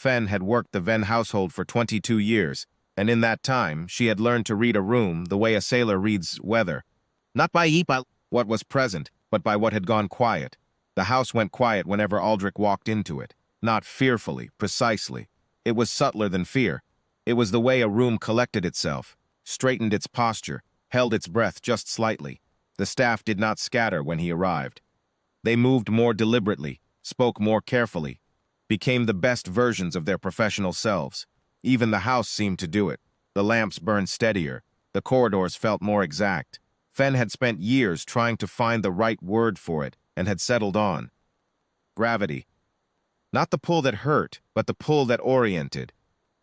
Fen had worked the Ven household for 22 years, and in that time she had learned to read a room the way a sailor reads weather. Not by what was present, but by what had gone quiet. The house went quiet whenever Aldrich walked into it. Not fearfully, precisely. It was subtler than fear. It was the way a room collected itself, straightened its posture, held its breath just slightly. The staff did not scatter when he arrived. They moved more deliberately, spoke more carefully, became the best versions of their professional selves. Even the house seemed to do it. The lamps burned steadier. The corridors felt more exact. Fen had spent years trying to find the right word for it and had settled on gravity. Not the pull that hurt, but the pull that oriented.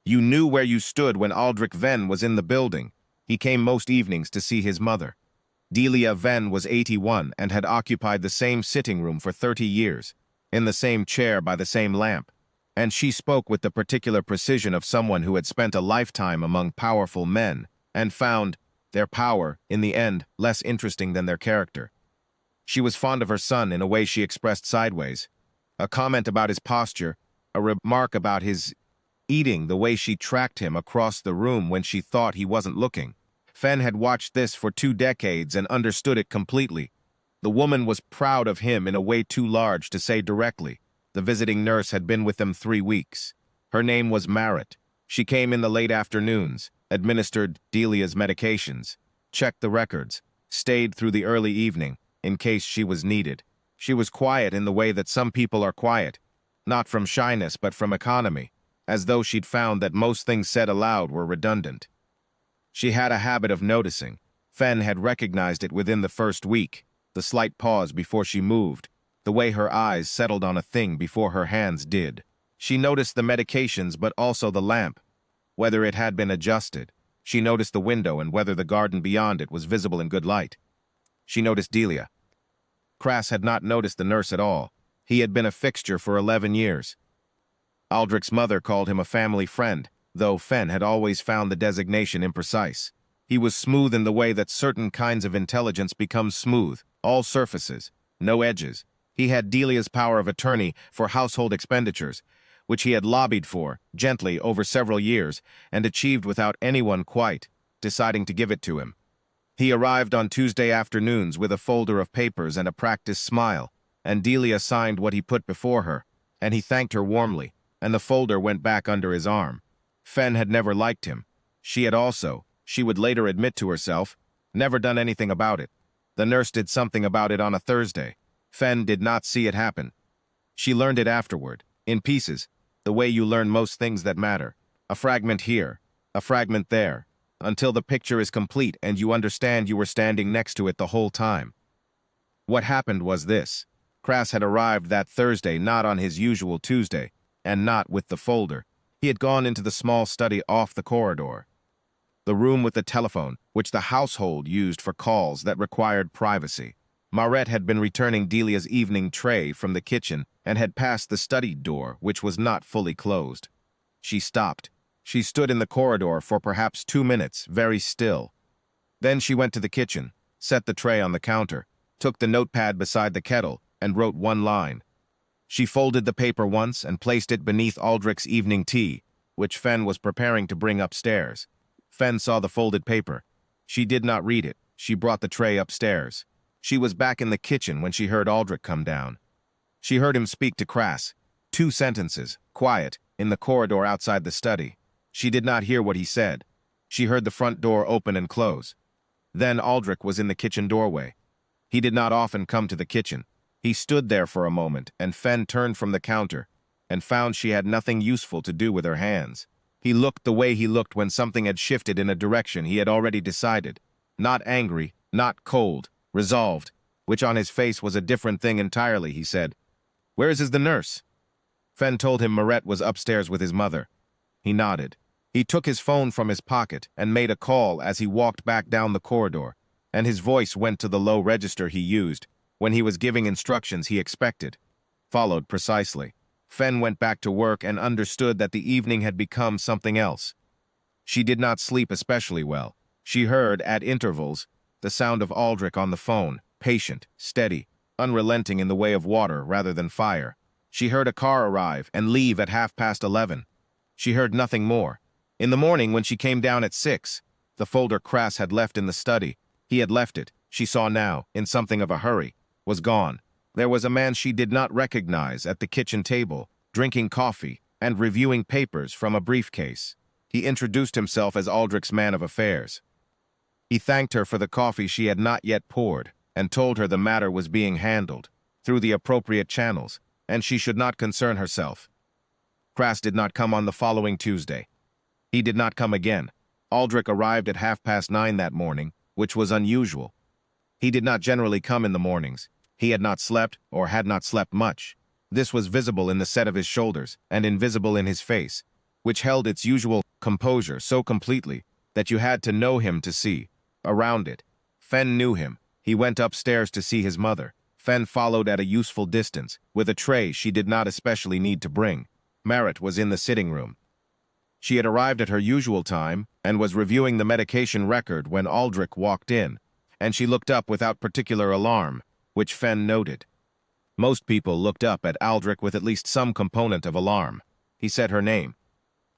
You knew where you stood when Aldrich Ven was in the building. He came most evenings to see his mother. Delia Ven was 81 and had occupied the same sitting room for 30 years, in the same chair by the same lamp, and she spoke with the particular precision of someone who had spent a lifetime among powerful men and found their power, in the end, less interesting than their character. She was fond of her son in a way she expressed sideways. A comment about his posture, a remark about his eating, the way she tracked him across the room when she thought he wasn't looking. Fen had watched this for 2 decades and understood it completely. The woman was proud of him in a way too large to say directly. The visiting nurse had been with them 3 weeks. Her name was Marit. She came in the late afternoons, administered Delia's medications, checked the records, stayed through the early evening, in case she was needed. She was quiet in the way that some people are quiet, not from shyness but from economy, as though she'd found that most things said aloud were redundant. She had a habit of noticing. Fen had recognized it within the first week, the slight pause before she moved, the way her eyes settled on a thing before her hands did. She noticed the medications but also the lamp, whether it had been adjusted. She noticed the window and whether the garden beyond it was visible in good light. She noticed Delia. Crass had not noticed the nurse at all. He had been a fixture for 11 years. Aldrich's mother called him a family friend, though Fen had always found the designation imprecise. He was smooth in the way that certain kinds of intelligence become smooth, all surfaces, no edges. He had Delia's power of attorney for household expenditures, which he had lobbied for, gently, over several years, and achieved without anyone quite deciding to give it to him. He arrived on Tuesday afternoons with a folder of papers and a practiced smile, and Delia signed what he put before her, and he thanked her warmly, and the folder went back under his arm. Fen had never liked him. She had also, she would later admit to herself, never done anything about it. The nurse did something about it on a Thursday. Fen did not see it happen. She learned it afterward, in pieces, the way you learn most things that matter. A fragment here, a fragment there, until the picture is complete and you understand you were standing next to it the whole time. What happened was this. Crass had arrived that Thursday not on his usual Tuesday, and not with the folder. He had gone into the small study off the corridor, the room with the telephone, which the household used for calls that required privacy. Maret had been returning Delia's evening tray from the kitchen and had passed the study door, which was not fully closed. She stopped. She stood in the corridor for perhaps 2 minutes, very still. Then she went to the kitchen, set the tray on the counter, took the notepad beside the kettle, and wrote 1 line. She folded the paper once and placed it beneath Aldrich's evening tea, which Fen was preparing to bring upstairs. Fen saw the folded paper. She did not read it. She brought the tray upstairs. She was back in the kitchen when she heard Aldrich come down. She heard him speak to Crass. 2 sentences, quiet, in the corridor outside the study. She did not hear what he said. She heard the front door open and close. Then Aldrich was in the kitchen doorway. He did not often come to the kitchen. He stood there for a moment, and Fen turned from the counter and found she had nothing useful to do with her hands. He looked the way he looked when something had shifted in a direction he had already decided. Not angry, not cold, resolved, which on his face was a different thing entirely. He said, "Where is the nurse?" Fen told him Maret was upstairs with his mother. He nodded. He took his phone from his pocket and made a call as he walked back down the corridor, and his voice went to the low register he used when he was giving instructions he expected, followed precisely. Fen went back to work and understood that the evening had become something else. She did not sleep especially well. She heard, at intervals, the sound of Aldrich on the phone, patient, steady, unrelenting in the way of water rather than fire. She heard a car arrive and leave at 11:30. She heard nothing more. In the morning, when she came down at 6, the folder Crass had left in the study, he had left it, she saw now, in something of a hurry, was gone. There was a man she did not recognize at the kitchen table, drinking coffee and reviewing papers from a briefcase. He introduced himself as Aldrich's man of affairs. He thanked her for the coffee she had not yet poured and told her the matter was being handled through the appropriate channels, and she should not concern herself. Crass did not come on the following Tuesday. He did not come again. Aldrich arrived at 9:30 that morning, which was unusual. He did not generally come in the mornings. He had not slept, or had not slept much. This was visible in the set of his shoulders, and invisible in his face, which held its usual composure so completely that you had to know him to see. Around it, Fen knew him. He went upstairs to see his mother. Fen followed at a useful distance, with a tray she did not especially need to bring. Merritt was in the sitting room. She had arrived at her usual time and was reviewing the medication record when Aldrich walked in, and she looked up without particular alarm, which Fen noted. Most people looked up at Aldrich with at least some component of alarm. He said her name.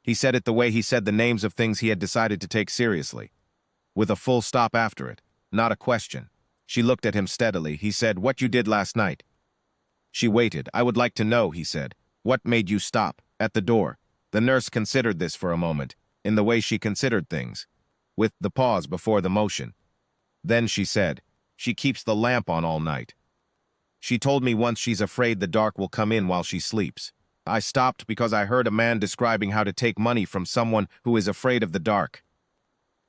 He said it the way he said the names of things he had decided to take seriously, with a full stop after it, not a question. She looked at him steadily. He said, "What you did last night?" She waited. "I would like to know," he said. "What made you stop?" At the door. The nurse considered this for a moment, in the way she considered things, with the pause before the motion. Then she said, "She keeps the lamp on all night. She told me once she's afraid the dark will come in while she sleeps. I stopped because I heard a man describing how to take money from someone who is afraid of the dark."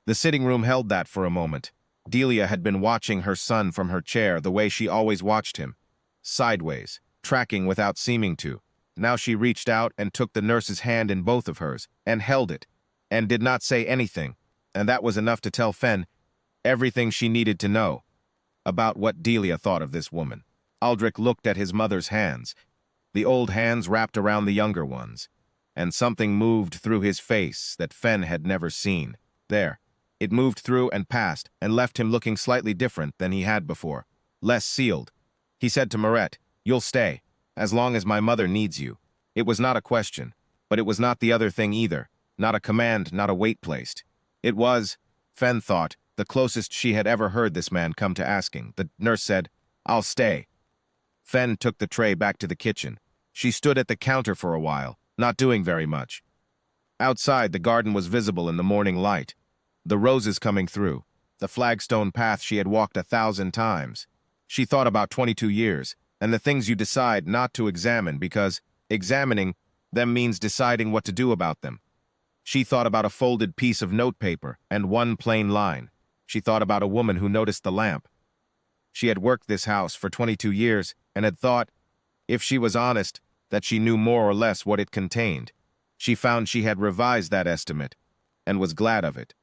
The sitting room held that for a moment. Delia had been watching her son from her chair the way she always watched him, sideways, tracking without seeming to. Now she reached out and took the nurse's hand in both of hers, and held it, and did not say anything, and that was enough to tell Fen everything she needed to know about what Delia thought of this woman. Aldrich looked at his mother's hands, the old hands wrapped around the younger ones, and something moved through his face that Fen had never seen. There. It moved through and passed, and left him looking slightly different than he had before, less sealed. He said to Marette, "You'll stay, as long as my mother needs you." It was not a question, but it was not the other thing either, not a command, not a weight placed. It was, Fen thought, the closest she had ever heard this man come to asking. The nurse said, "I'll stay." Fen took the tray back to the kitchen. She stood at the counter for a while, not doing very much. Outside, the garden was visible in the morning light. The roses coming through, the flagstone path she had walked 1,000 times. She thought about 22 years, and the things you decide not to examine because examining them means deciding what to do about them. She thought about a folded piece of notepaper and one plain line. She thought about a woman who noticed the lamp. She had worked this house for 22 years and had thought, if she was honest, that she knew more or less what it contained. She found she had revised that estimate and was glad of it.